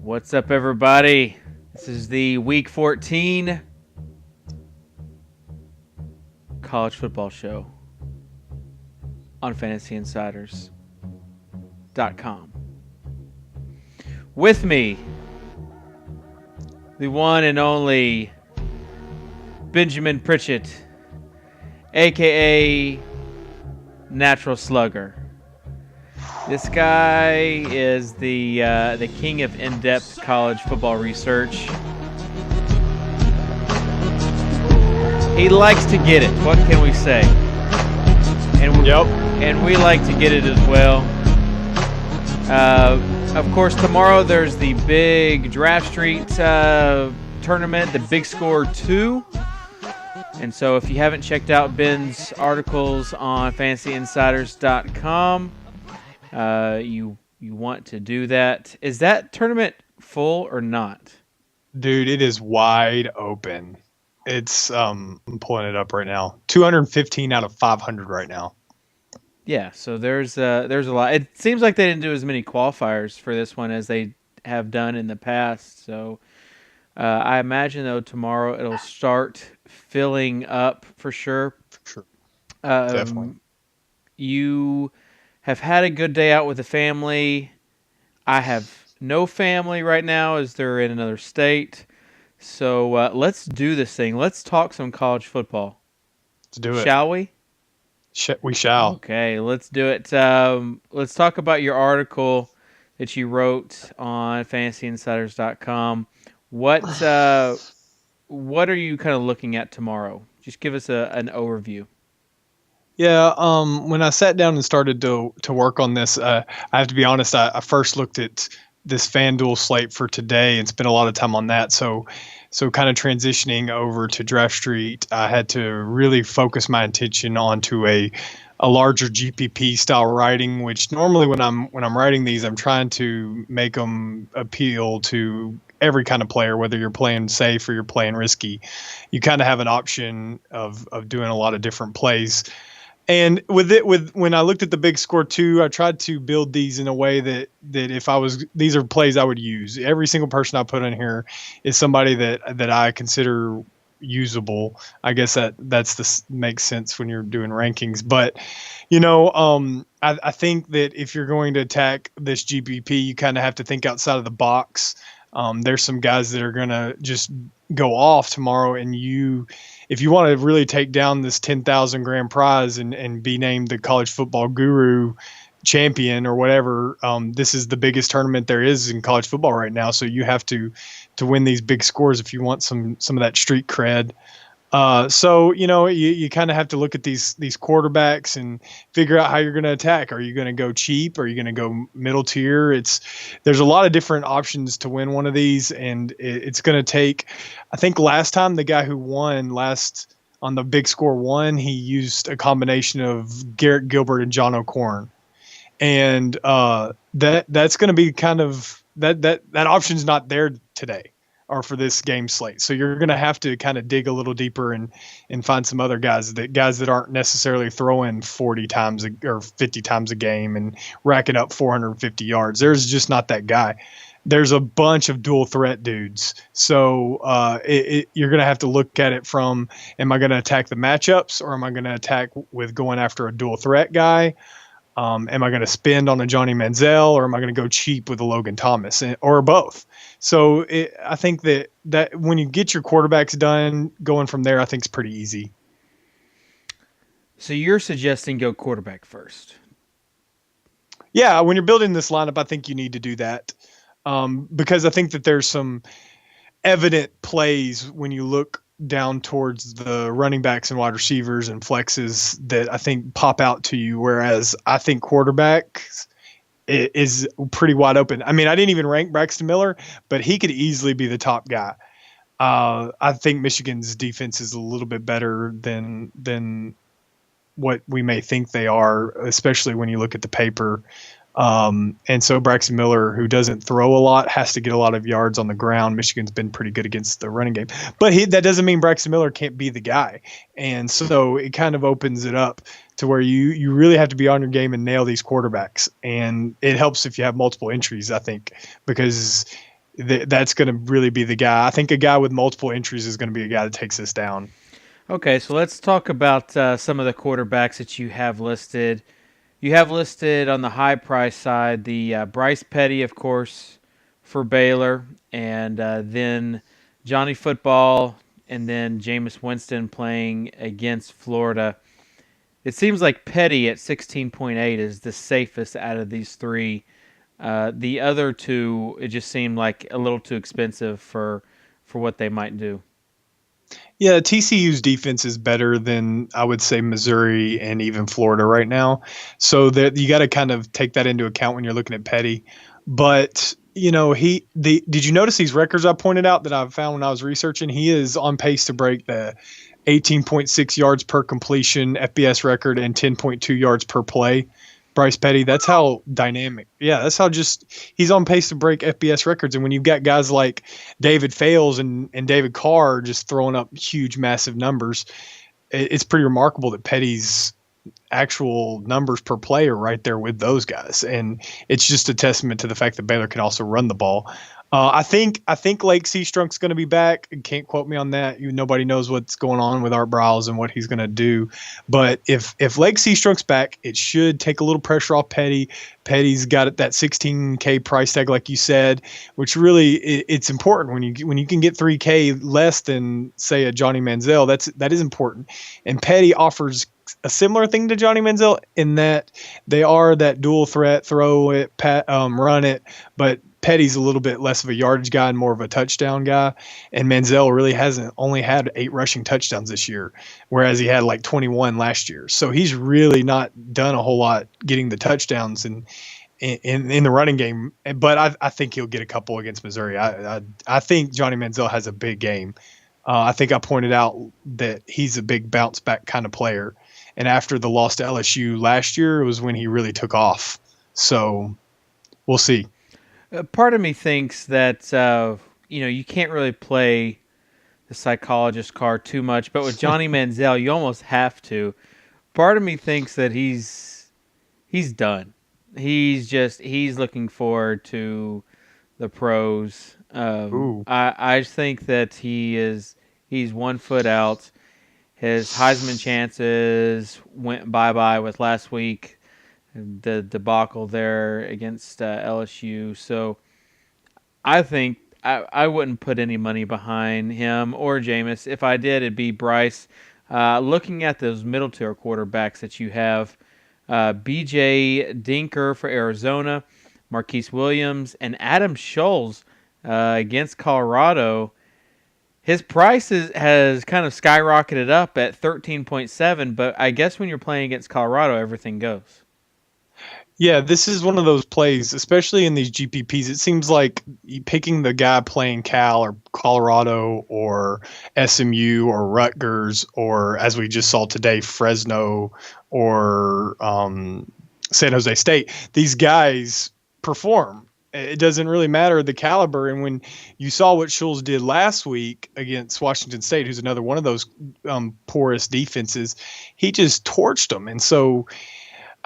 What's up, everybody? This is the Week 14 college football show on FantasyInsiders.com. With me, the one and only Benjamin Pritchett, a.k.a. Natural Slugger. This guy is the king of in-depth college football research. He likes to get it. What can we say? And we like to get it as well. Of course, tomorrow there's the big Draft Street tournament, the Big Score 2. And so if you haven't checked out Ben's articles on FantasyInsiders.com, you want to do that. Is that tournament full or not? Dude, it is wide open. It's I'm pulling it up right now. 215 out of 500 right now. Yeah, so there's a lot. It seems like they didn't do as many qualifiers for this one as they have done in the past. So I imagine though tomorrow it'll start filling up for sure. Sure. Definitely. You have had a good day out with the family. I have no family right now as they're in another state. So let's do this thing. Let's talk some college football. Let's do it. Shall we? We shall. Okay, let's do it. Let's talk about your article that you wrote on FantasyInsiders.com. What are you kind of looking at tomorrow? Just give us an overview. Yeah, when I sat down and started to work on this, I have to be honest, I first looked at this FanDuel slate for today and spent a lot of time on that. So kind of transitioning over to Draft Street, I had to really focus my attention onto a larger GPP style writing, which normally when I'm writing these, I'm trying to make them appeal to every kind of player, whether you're playing safe or you're playing risky. You kind of have an option of doing a lot of different plays. And when I looked at the Big Score 2, I tried to build these in a way that these are plays I would use. Every single person I put in here is somebody that I consider usable. I guess makes sense when you're doing rankings. But, I think that if you're going to attack this GPP, you kind of have to think outside of the box. There's some guys that are going to just go off tomorrow, and if you want to really take down this 10,000 grand prize and be named the college football guru champion or whatever, this is the biggest tournament there is in college football right now. So you have to win these big scores if you want some of that street cred. So you kind of have to look at these quarterbacks and figure out how you're going to attack. Are you going to go cheap? Are you going to go middle tier? There's a lot of different options to win one of these, and it's going to take. I think last time the guy who won last on the Big Score 1, he used a combination of Garrett Gilbert and John O'Corn, and that's going to be kind of that option's not there today or for this game slate. So you're going to have to kind of dig a little deeper and find some other guys that aren't necessarily throwing 40 times or 50 times a game and racking up 450 yards. There's just not that guy. There's a bunch of dual threat dudes. So you're going to have to look at it from, am I going to attack the matchups or am I going to attack with going after a dual threat guy? Am I going to spend on a Johnny Manziel or am I going to go cheap with a Logan Thomas or both? So I think that when you get your quarterbacks done, going from there, I think is pretty easy. So you're suggesting go quarterback first? Yeah, when you're building this lineup, I think you need to do that because I think that there's some evident plays when you look down towards the running backs and wide receivers and flexes that I think pop out to you. Whereas I think quarterbacks is pretty wide open. I mean, I didn't even rank Braxton Miller, but he could easily be the top guy. I think Michigan's defense is a little bit better than what we may think they are, especially when you look at the paper. And so Braxton Miller, who doesn't throw a lot, has to get a lot of yards on the ground. Michigan's been pretty good against the running game, but that doesn't mean Braxton Miller can't be the guy. And so it kind of opens it up to where you really have to be on your game and nail these quarterbacks. And it helps if you have multiple entries, I think, because that's going to really be the guy. I think a guy with multiple entries is going to be a guy that takes this down. Okay, so let's talk about some of the quarterbacks that you have listed. You have listed on the high price side the Bryce Petty, of course, for Baylor, and then Johnny Football, and then Jameis Winston playing against Florida. It seems like Petty at 16.8 is the safest out of these three. The other two, it just seemed like a little too expensive for what they might do. Yeah, TCU's defense is better than I would say Missouri and even Florida right now. So that you got to kind of take that into account when you're looking at Petty. But did you notice these records I pointed out that I found when I was researching? He is on pace to break the 18.6 yards per completion FBS record and 10.2 yards per play. Bryce Petty, that's how dynamic. Yeah, that's how just he's on pace to break FBS records. And when you've got guys like David Fales and David Carr just throwing up huge, massive numbers, it's pretty remarkable that Petty's actual numbers per play are right there with those guys. And it's just a testament to the fact that Baylor can also run the ball. I think Lake Seastrunk's going to be back. You can't quote me on that. Nobody knows what's going on with Art Briles and what he's going to do. But if Lake Seastrunk's back, it should take a little pressure off Petty. Petty's got that $16K price tag, like you said, which really it's important when you can get $3K less than say a Johnny Manziel. That is important. And Petty offers a similar thing to Johnny Manziel in that they are that dual threat, throw it, run it, but Petty's a little bit less of a yardage guy and more of a touchdown guy. And Manziel really hasn't only had 8 rushing touchdowns this year, whereas he had like 21 last year. So he's really not done a whole lot getting the touchdowns in the running game. But I think he'll get a couple against Missouri. I think Johnny Manziel has a big game. I think I pointed out that he's a big bounce back kind of player. And after the loss to LSU last year, it was when he really took off. So we'll see. Part of me thinks that you can't really play the psychologist card too much, but with Johnny Manziel, you almost have to. Part of me thinks that he's done. He's looking forward to the pros. I think that he's 1 foot out. His Heisman chances went bye-bye with last week, the debacle there against LSU. So I think I wouldn't put any money behind him or Jameis. If I did, it'd be Bryce. Looking at those middle-tier quarterbacks that you have, B.J. Dinker for Arizona, Marquise Williams, and Adam Scholes against Colorado. His price has kind of skyrocketed up at 13.7, but I guess when you're playing against Colorado, everything goes. Yeah, this is one of those plays, especially in these GPPs. It seems like picking the guy playing Cal or Colorado or SMU or Rutgers or, as we just saw today, Fresno or San Jose State. These guys perform. It doesn't really matter the caliber. And when you saw what Schulz did last week against Washington State, who's another one of those porous defenses, he just torched them. And so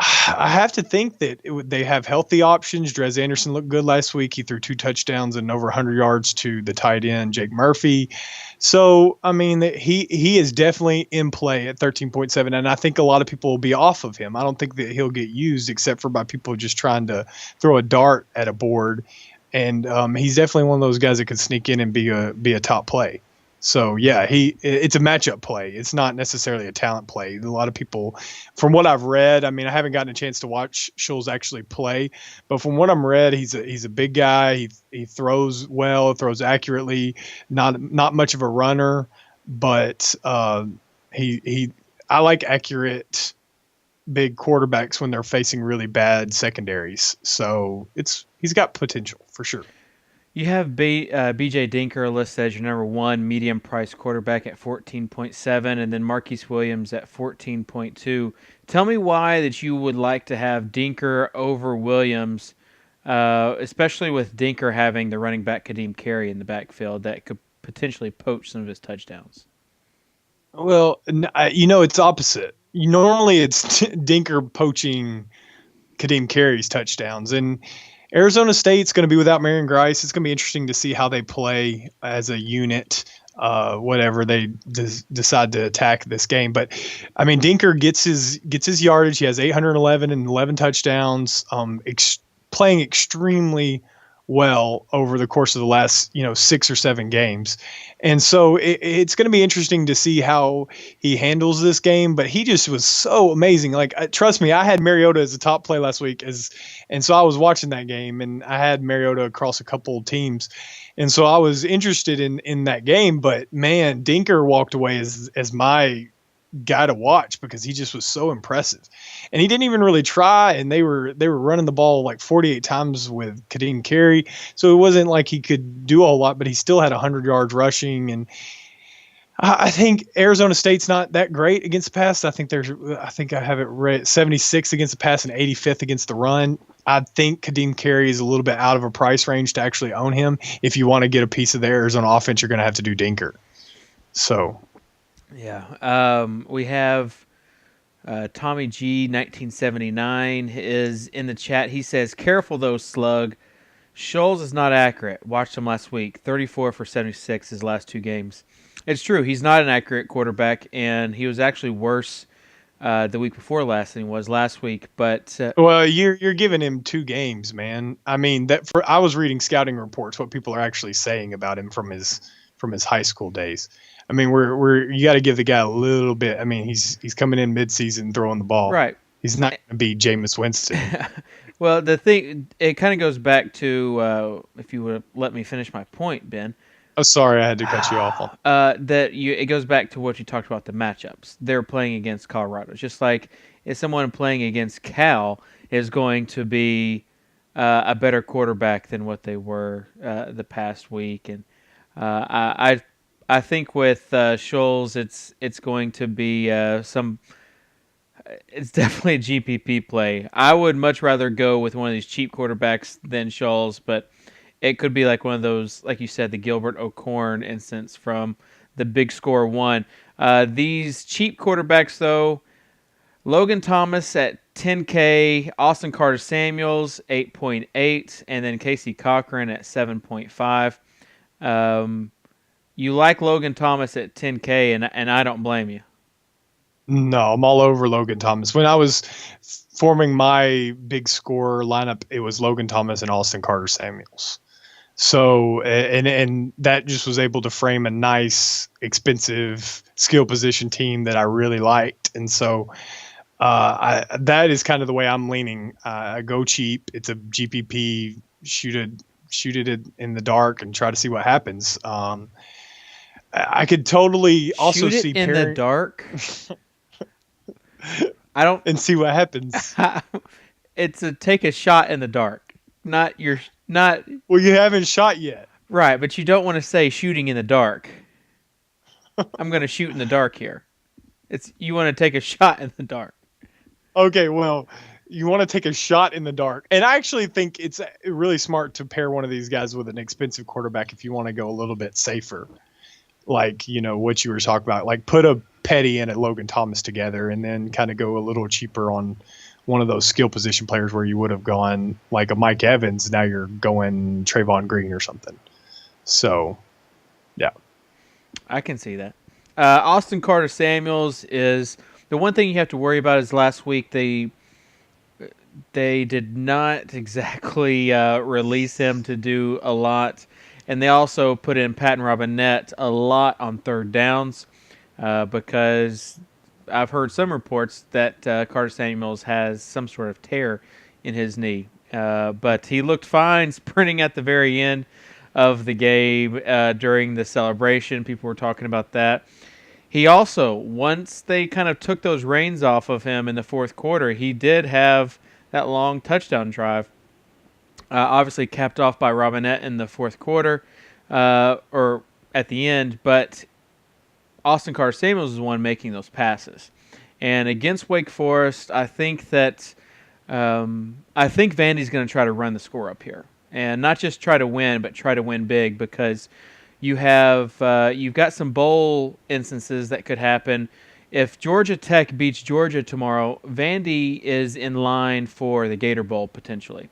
I have to think that they have healthy options. Drez Anderson looked good last week. He threw 2 touchdowns and over 100 yards to the tight end, Jake Murphy. So, I mean, he is definitely in play at 13.7, and I think a lot of people will be off of him. I don't think that he'll get used except for by people just trying to throw a dart at a board. And he's definitely one of those guys that could sneak in and be a top play. So, yeah, it's a matchup play. It's not necessarily a talent play. A lot of people, from what I've read, I mean, I haven't gotten a chance to watch Schulz actually play, but from what I'm read, he's a big guy. He throws well, throws accurately, not much of a runner, but I like accurate big quarterbacks when they're facing really bad secondaries. So he's got potential for sure. You have B.J. Dinker listed as your number 1 medium price quarterback at 14.7, and then Marquise Williams at 14.2. Tell me why that you would like to have Dinker over Williams, especially with Dinker having the running back Kadeem Carey in the backfield that could potentially poach some of his touchdowns. Well, it's opposite. Normally it's Dinker poaching Kadeem Carey's touchdowns, and Arizona State's going to be without Marion Grice. It's going to be interesting to see how they play as a unit, whatever they decide to attack this game. But I mean, Dinker gets his yardage. He has 811 and 11 touchdowns. Playing extremely well over the course of the last 6 or 7 games, and so it's going to be interesting to see how he handles this game. But he just was so amazing. Like, trust me, I had Mariota as a top play last week, and so I was watching that game, and I had Mariota across a couple of teams, and so I was interested in that game. But man, Dinker walked away as my guy to watch because he just was so impressive, and he didn't even really try. And they were running the ball like 48 times with Kadeem Carey, so it wasn't like he could do a whole lot, but he still had 100 yards rushing. And I think Arizona State's not that great against the pass. I think I have it right 76 against the pass and 85th against the run. I think Kadeem Carey is a little bit out of a price range to actually own him. If you want to get a piece of the Arizona offense, you're going to have to do Dinker. So. Yeah. We have Tommy G 1979 is in the chat. He says, "Careful though, Slug. Scholes is not accurate. Watched him last week. 34 for 76 his last 2 games. It's true. He's not an accurate quarterback, and he was actually worse the week before last than he was last week. But well, you're giving him 2 games, man. I mean, I was reading scouting reports, what people are actually saying about him from his high school days. I mean, you got to give the guy a little bit. I mean, he's coming in midseason throwing the ball. Right. He's not going to be Jameis Winston. Well, the thing, it kind of goes back to, if you would let me finish my point, Ben. Oh, sorry, I had to cut you off. It goes back to what you talked about, the matchups. They're playing against Colorado. Just like if someone playing against Cal is going to be a better quarterback than what they were the past week. And I think with Scholes, it's going to be it's definitely a GPP play. I would much rather go with one of these cheap quarterbacks than Scholes, but it could be like one of those, like you said, the Gilbert O'Corn instance from the Big Score 1. These cheap quarterbacks, though, Logan Thomas at 10K, Austin Carter Samuels 8.8, and then Casey Cochran at 7.5. You like Logan Thomas at 10K, and I don't blame you. No, I'm all over Logan Thomas. When I was forming my big score lineup, it was Logan Thomas and Austin Carter Samuels. So, and that just was able to frame a nice, expensive skill position team that I really liked. And so that is kind of the way I'm leaning. I go cheap. It's a GPP, shoot it in the dark and try to see what happens. I could totally also shoot it see in the dark. I don't and see what happens. It's a take a shot in the dark. Not. Well, you haven't shot yet. Right, but you don't want to say shooting in the dark. I'm going to shoot in the dark here. You want to take a shot in the dark. Okay, well, you want to take a shot in the dark. And I actually think it's really smart to pair one of these guys with an expensive quarterback if you want to go a little bit safer. Like, what you were talking about. Like, put a Petty and a Logan Thomas together and then kind of go a little cheaper on one of those skill position players where you would have gone like a Mike Evans. Now you're going Trayvon Green or something. So, yeah. I can see that. Austin Carter Samuels is the one thing you have to worry about is last week they did not exactly release him to do a lot. And they also put in Patton Robinette a lot on third downs because I've heard some reports that Carter Samuels has some sort of tear in his knee. But he looked fine sprinting at the very end of the game during the celebration. People were talking about that. He also, once they kind of took those reins off of him in the fourth quarter, he did have that long touchdown drive. Obviously capped off by Robinette in the fourth quarter or at the end, but Austin Carter Samuels is the one making those passes. And against Wake Forest, I think that Vandy's going to try to run the score up here. And not just try to win, but try to win big because you've got some bowl instances that could happen. If Georgia Tech beats Georgia tomorrow, Vandy is in line for the Gator Bowl potentially.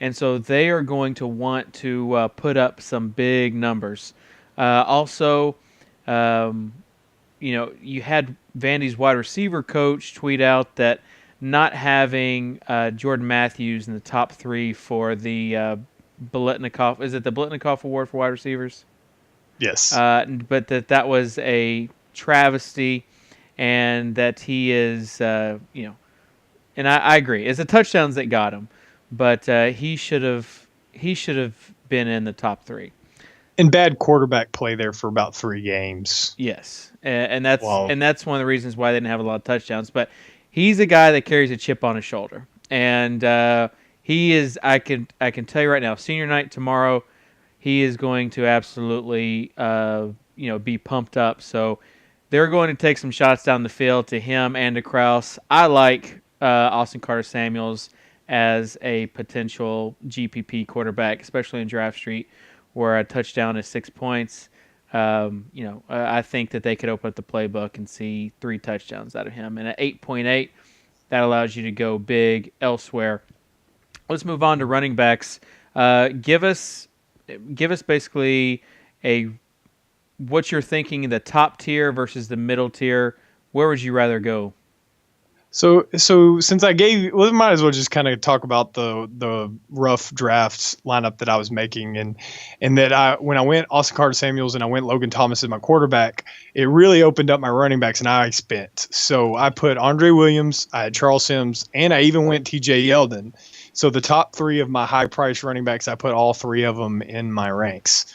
and so they are going to want to put up some big numbers. Also, you had Vandy's wide receiver coach tweet out that not having Jordan Matthews in the top 3 for the Biletnikoff, is it the Biletnikoff Award for wide receivers? Yes. But that was a travesty, and that he is, and I agree. It's the touchdowns that got him, but he should have been in the top 3. And bad quarterback play there for about 3 games. Yes, and that's one of the reasons why they didn't have a lot of touchdowns. But he's a guy that carries a chip on his shoulder, and he is. I can tell you right now, senior night tomorrow, he is going to absolutely be pumped up. So they're going to take some shots down the field to him and to Krause. I like Austin Carter Samuels as a potential GPP quarterback, especially in Draft Street, where a touchdown is 6 points. I think that they could open up the playbook and see 3 touchdowns out of him. And at 8.8, that allows you to go big elsewhere. Let's move on to running backs. Give us basically what you're thinking in the top tier versus the middle tier. Where would you rather go? So since we might as well just kind of talk about the rough drafts lineup that I was making, and that when I went Austin Carter Samuels and I went Logan Thomas as my quarterback, it really opened up my running backs, and I spent. So I put Andre Williams, I had Charles Sims, and I even went TJ Yeldon. So the top 3 of my high price running backs, I put all 3 of them in my ranks.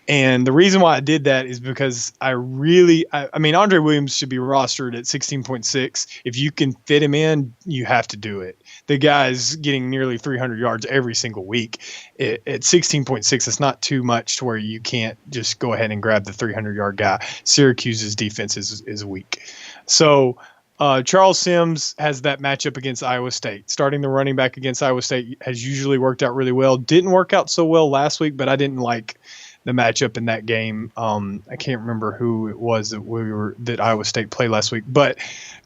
And the reason why I did that is because I mean, Andre Williams should be rostered at 16.6. If you can fit him in, you have to do it. The guy's getting nearly 300 yards every single week. At 16.6, it's not too much to where you can't just go ahead and grab the 300-yard guy. Syracuse's defense is weak. So Charles Sims has that matchup against Iowa State. Starting the running back against Iowa State has usually worked out really well. Didn't work out so well last week, but I didn't like the matchup in that game. I can't remember who it was that Iowa State played last week, but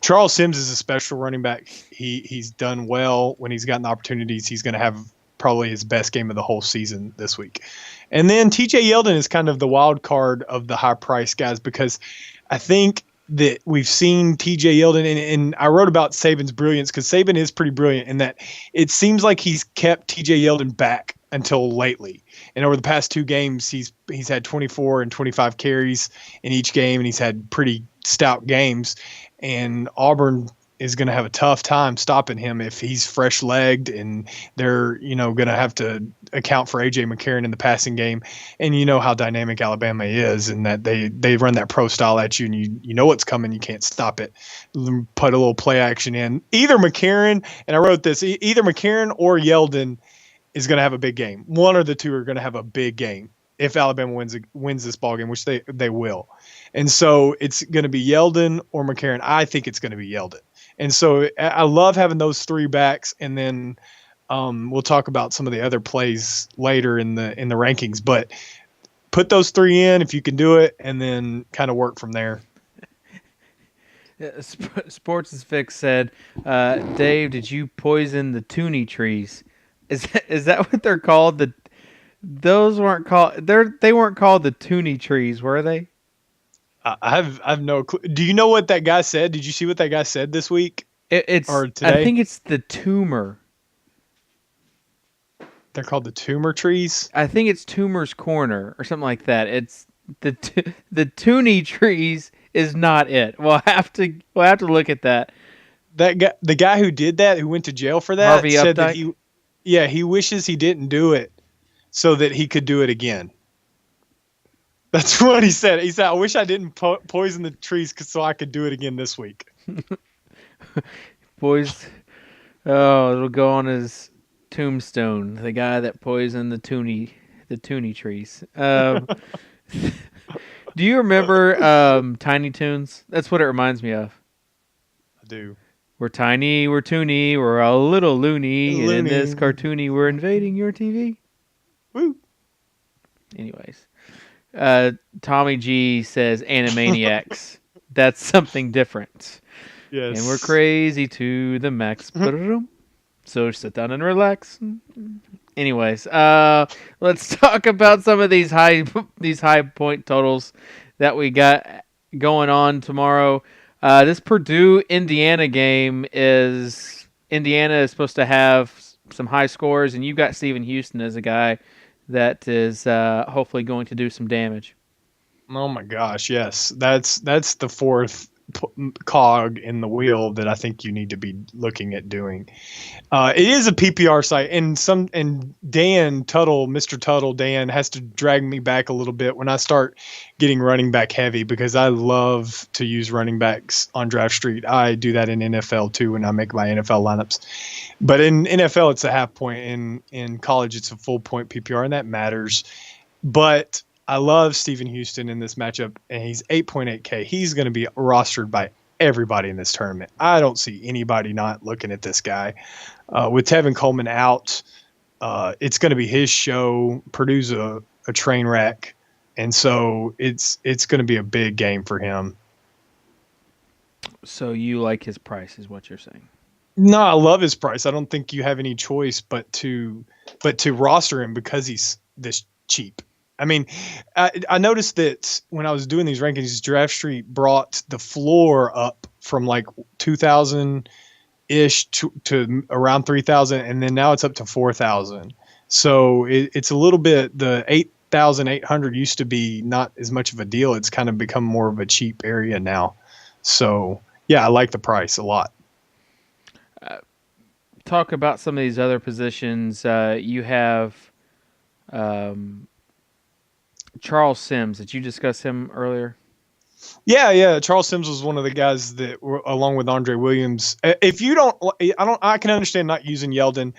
Charles Sims is a special running back. He's done well when he's gotten opportunities. He's going to have probably his best game of the whole season this week. And then TJ Yeldon is kind of the wild card of the high price guys, because I think that we've seen TJ Yeldon, and I wrote about Saban's brilliance, because Saban is pretty brilliant in that it seems like he's kept TJ Yeldon back until lately. And over the past 2 games, he's had 24 and 25 carries in each game, and he's had pretty stout games. And Auburn is going to have a tough time stopping him if he's fresh-legged, and they're going to have to account for A.J. McCarron in the passing game. And you know how dynamic Alabama is, and that they run that pro style at you, and you know what's coming. You can't stop it. Put a little play action in. Either McCarron, and I wrote this, either McCarron or Yeldon is going to have a big game. One or the 2 are going to have a big game if Alabama wins this ball game, which they will. And so it's going to be Yeldon or McCarron. I think it's going to be Yeldon. And so I love having those 3 backs, and then we'll talk about some of the other plays later in the rankings. But put those 3 in if you can do it, and then kind of work from there. Sports is Fix said, Dave, did you poison the toonie trees? Is that what they're called? Those weren't called. They weren't called the toonie trees, were they? I have no clue. Do you know what that guy said? Did you see what that guy said this week? Or today? I think it's the tumor. They're called the tumor trees. I think it's Tumor's Corner or something like that. It's the toonie trees is not it. We'll have to look at that. That guy, the guy who did that, who went to jail for that, Harvey said Updike? that he wishes he didn't do it so that he could do it again. That's what he said. He said, I wish I didn't poison the trees so I could do it again this week. Boys, it'll go on his tombstone. The guy that poisoned the toonie trees. Do you remember Tiny Toons? That's what it reminds me of. I do. We're tiny, we're toony, we're a little loony, and in this cartoony, we're invading your TV. Woo. Anyways. Tommy G says Animaniacs. That's something different. Yes. And we're crazy to the max. So sit down and relax. Anyways, let's talk about some of these high point totals that we got going on tomorrow. This Purdue Indiana game is Indiana is supposed to have some high scores, and you've got Stephen Houston as a guy that is hopefully going to do some damage. Oh my gosh, yes. That's the fourth cog in the wheel that I think you need to be looking at doing. It is a PPR site, and Dan Tuttle, Mr. Tuttle, Dan has to drag me back a little bit when I start getting running back heavy because I love to use running backs on Draft Street. I do that in NFL too when I make my NFL lineups. But in NFL, it's a half point. In college, it's a full point PPR, and that matters. But I love Stephen Houston in this matchup, and he's 8.8K. He's going to be rostered by everybody in this tournament. I don't see anybody not looking at this guy. With Tevin Coleman out, it's going to be his show. Purdue's a train wreck, and so it's going to be a big game for him. So you like his price, is what you're saying? No, I love his price. I don't think you have any choice but to roster him because he's this cheap. I mean, I noticed that when I was doing these rankings, Draft Street brought the floor up from like 2,000 ish to around 3,000, and then now it's up to 4,000. So it's a little bit, the 8,800 used to be not as much of a deal. It's kind of become more of a cheap area now. So yeah, I like the price a lot. Talk about some of these other positions. You have Charles Sims. Did you discuss him earlier? Yeah. Charles Sims was one of the guys that were along with Andre Williams. If you don't, I can understand not using Yeldon,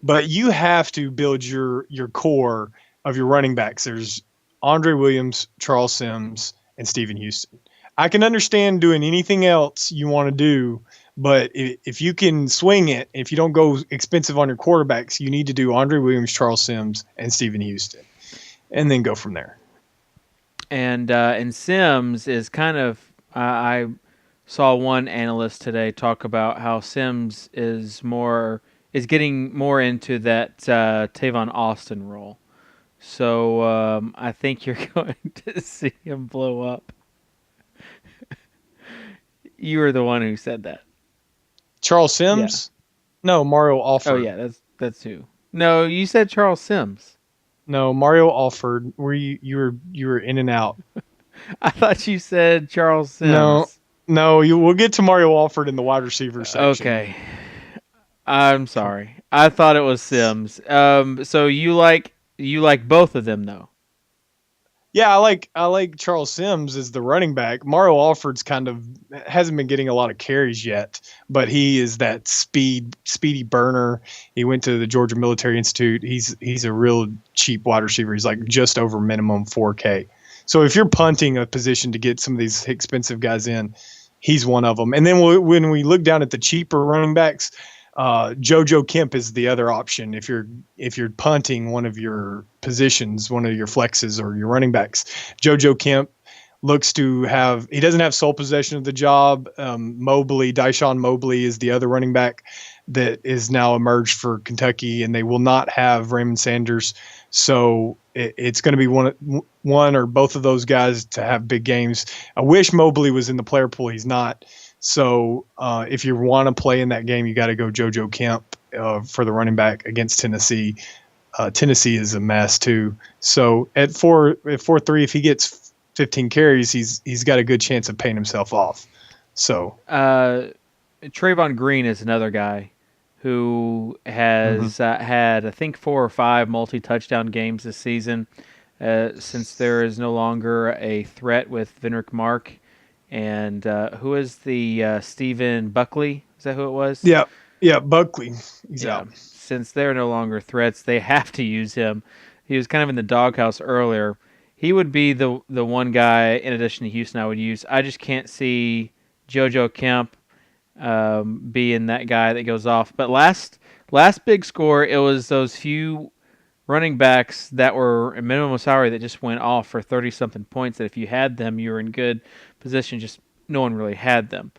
but you have to build your core of your running backs. There's Andre Williams, Charles Sims, and Stephen Houston. I can understand doing anything else you want to do, but if you can swing it, if you don't go expensive on your quarterbacks, you need to do Andre Williams, Charles Sims, and Stephen Houston, and then go from there. And Sims is kind of I saw one analyst today talk about how Sims is getting more into that Tavon Austin role. So I think you're going to see him blow up. You were the one who said that. Charles Sims? Yeah. No, Mario Alford. Oh yeah, that's who. No, you said Charles Sims. No, Mario Alford. Were you were in and out. I thought you said Charles Sims. No, we'll get to Mario Alford in the wide receiver section. Okay. I'm sorry. I thought it was Sims. So you like both of them though. Yeah, I like Charles Sims as the running back. Mario Alford's kind of hasn't been getting a lot of carries yet, but he is that speedy burner. He went to the Georgia Military Institute. He's a real cheap wide receiver. He's like just over minimum 4K. So if you're punting a position to get some of these expensive guys in, he's one of them. And then when we look down at the cheaper running backs, JoJo Kemp is the other option if you're punting one of your positions, one of your flexes or your running backs. JoJo Kemp looks to he doesn't have sole possession of the job. Dyshon Mobley is the other running back that is now emerged for Kentucky, and they will not have Raymond Sanders. So it's going to be one or both of those guys to have big games. I wish Mobley was in the player pool. He's not. So if you want to play in that game, you got to go JoJo Kemp for the running back against Tennessee. Tennessee is a mess too. So at 4-3, if he gets 15 carries, he's got a good chance of paying himself off. So Trayvon Green is another guy who has had I think 4 or 5 multi-touchdown games this season. Since there is no longer a threat with Vendrick Mark. And who is the Stephen Buckley? Is that who it was? Yeah, Buckley. He's out. Since they're no longer threats, they have to use him. He was kind of in the doghouse earlier. He would be the one guy, in addition to Houston, I would use. I just can't see JoJo Kemp being that guy that goes off. But last big score, it was those few running backs that were a minimum salary that just went off for 30-something points, that if you had them, you were in good position. Just no one really had them.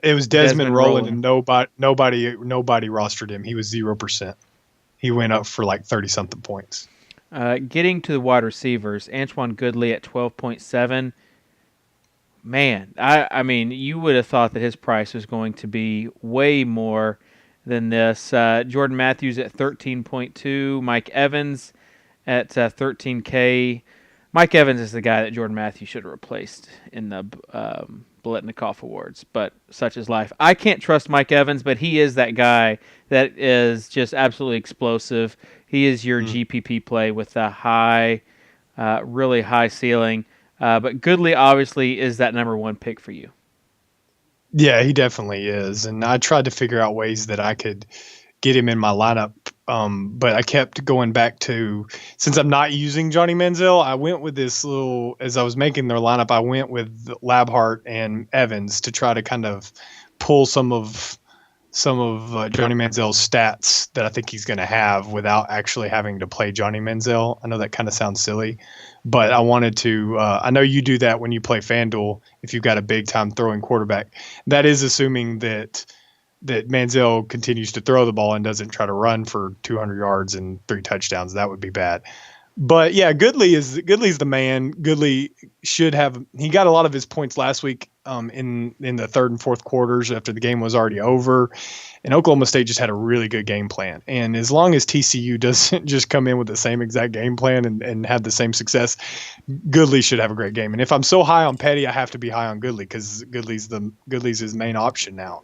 It was Desmond Rowland, and nobody rostered him. He was 0%. He went up for like 30 something points. Getting to the wide receivers, Antoine Goodley at 12.7. Man, I mean, you would have thought that his price was going to be way more than this. Jordan Matthews at 13.2. Mike Evans at 13K. Mike Evans is the guy that Jordan Matthews should have replaced in the Biletnikoff Awards, but such is life. I can't trust Mike Evans, but he is that guy that is just absolutely explosive. He is your GPP play with a high, really high ceiling. But Goodley obviously is that number one pick for you. Yeah, he definitely is. And I tried to figure out ways that I could get him in my lineup. But I kept going back to, since I'm not using Johnny Manziel, I went with this little, as I was making their lineup, I went with Labhart and Evans to try to kind of pull some of Johnny Manziel's stats that I think he's going to have without actually having to play Johnny Manziel. I know that kind of sounds silly, but I wanted to, I know you do that when you play FanDuel, if you've got a big time throwing quarterback. That is assuming that Manziel continues to throw the ball and doesn't try to run for 200 yards and 3 touchdowns. That would be bad. But yeah, Goodley's the man. Goodley he got a lot of his points last week in the third and fourth quarters after the game was already over. And Oklahoma State just had a really good game plan. And as long as TCU doesn't just come in with the same exact game plan and have the same success, Goodley should have a great game. And if I'm so high on Petty, I have to be high on Goodley because Goodley's his main option now.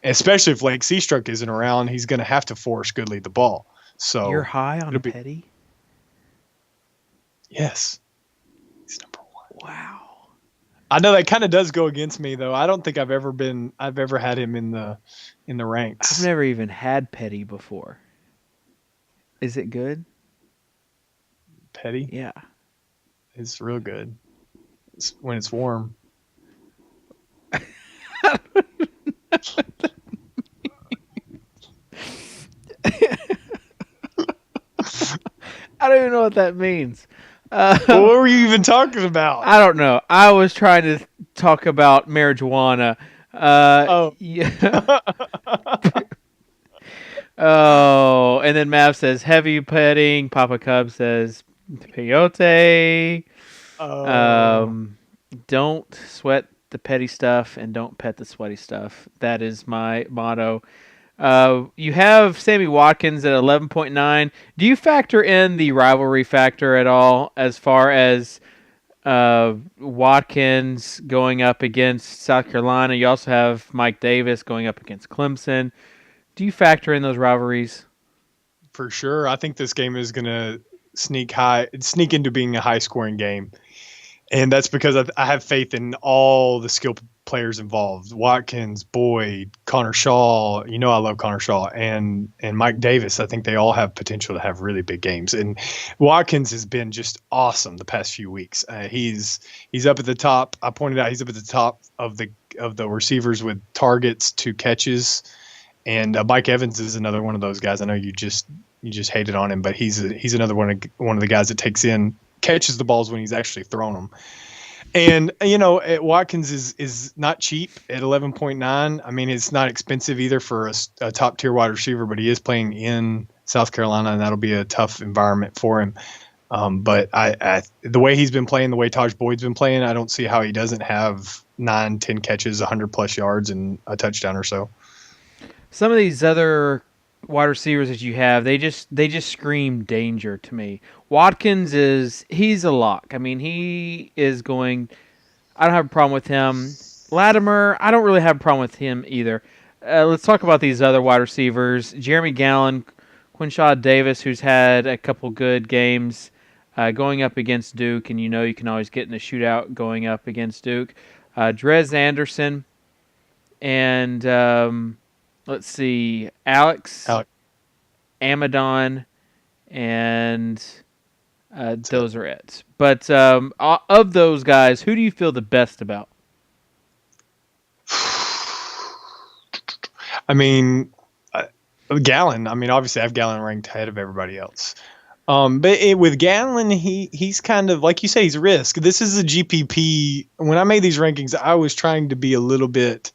Especially if Lake Seastruck isn't around, he's going to have to force Goodley the ball. So you're high on Petty? Yes. He's number one. Wow. I know that kind of does go against me though. I don't think I've ever had him in the ranks. I've never even had Petty before. Is it good? Petty? Yeah. It's real good. It's when it's warm. I don't even know what that means. What were you even talking about? I don't know. I was trying to talk about marijuana. Yeah. Oh, and then Mav says heavy petting. Papa Cub says peyote. Don't sweat the petty stuff and don't pet the sweaty stuff. That is my motto. You have Sammy Watkins at 11.9. Do you factor in the rivalry factor at all as far as Watkins going up against South Carolina? You also have Mike Davis going up against Clemson. Do you factor in those rivalries? For sure. I think this game is going to sneak into being a high-scoring game. And that's because I have faith in all the skill players involved. Watkins, Boyd, Connor Shaw. You know I love Connor Shaw. And Mike Davis. I think they all have potential to have really big games. And Watkins has been just awesome the past few weeks. He's up at the top. I pointed out he's up at the top of the receivers with targets to catches. And Mike Evans is another one of those guys. I know you just hated on him, but he's another one of the guys that catches the balls when he's actually throwing them. And, Watkins is not cheap at 11.9. I mean, it's not expensive either for a top-tier wide receiver, but he is playing in South Carolina, and that'll be a tough environment for him. But the way he's been playing, the way Taj Boyd's been playing, I don't see how he doesn't have 9-10 catches, 100-plus yards, and a touchdown or so. Some of these other wide receivers that you have, they just scream danger to me. Watkins he's a lock. I mean, he is going. I don't have a problem with him. Latimer, I don't really have a problem with him either. Let's talk about these other wide receivers. Jeremy Gallen, Quinshaw Davis, who's had a couple good games going up against Duke, and you can always get in a shootout going up against Duke. Drez Anderson, and let's see, Alex. Amadon, and those are it. But of those guys, who do you feel the best about? I mean, Gallen. I mean, obviously I have Gallen ranked ahead of everybody else. But with Gallen, he's kind of, like you say, he's a risk. This is a GPP. When I made these rankings, I was trying to be a little bit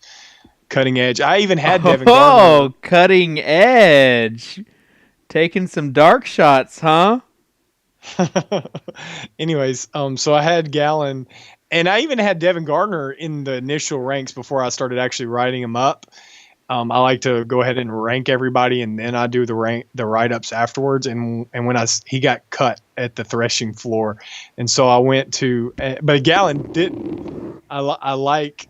cutting edge. I even had Devin Oh, Gardner. cutting edge. Taking some dark shots, huh? Anyways, so I had Gallon, and I even had Devin Gardner in the initial ranks before I started actually writing him up. I like to go ahead and rank everybody, and then I do the write ups afterwards. And when he got cut at the threshing floor, and so I went to, but Gallon didn't. I like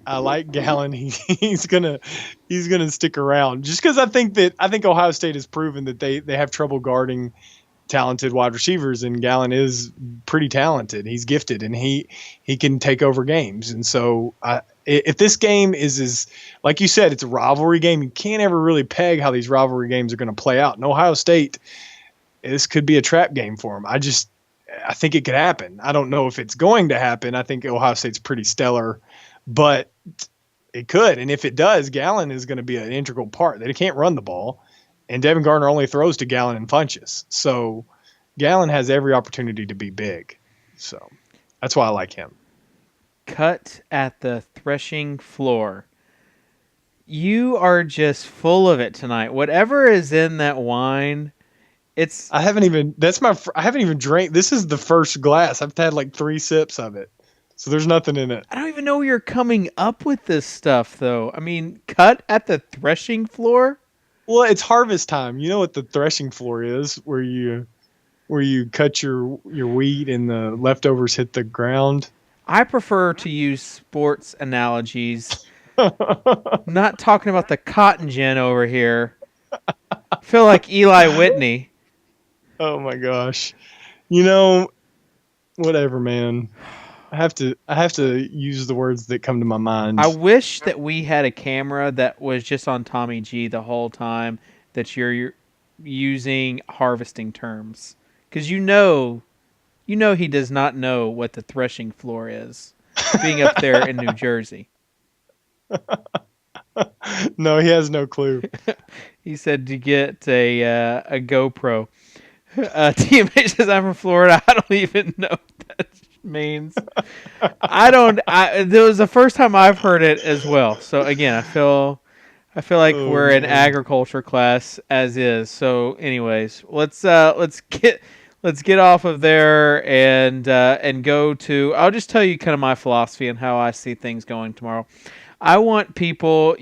Gallon. He's gonna stick around just because I think Ohio State has proven that they have trouble guarding talented wide receivers, and Gallon is pretty talented. He's gifted, and he can take over games. And so if this game is like you said, it's a rivalry game. You can't ever really peg how these rivalry games are going to play out. And Ohio State, this could be a trap game for them. I think it could happen. I don't know if it's going to happen. I think Ohio State's pretty stellar, but it could. And if it does, Gallon is going to be an integral part. They can't run the ball. And Devin Gardner only throws to Gallon and Funchess. So Gallon has every opportunity to be big. So that's why I like him. Cut at the threshing floor. You are just full of it tonight. Whatever is in that wine, I haven't even drank. This is the first glass. I've had like 3 sips of it. So there's nothing in it. I don't even know where you're coming up with this stuff, though. I mean, cut at the threshing floor? Well, it's harvest time. You know what the threshing floor is, where you cut your wheat and the leftovers hit the ground. I prefer to use sports analogies. Not talking about the cotton gin over here. I feel like Eli Whitney. Oh my gosh. You know, whatever, man. I have to use the words that come to my mind. I wish that we had a camera that was just on Tommy G the whole time that you're using harvesting terms, because you know he does not know what the threshing floor is, being up there in New Jersey. No, he has no clue. He said to get a GoPro. TMH says I'm from Florida. I don't even know what that means. There was the first time I've heard it as well. So again, I feel like we're in agriculture class as is. So anyways, let's get off of there and go to. I'll just tell you kind of my philosophy and how I see things going tomorrow. I want people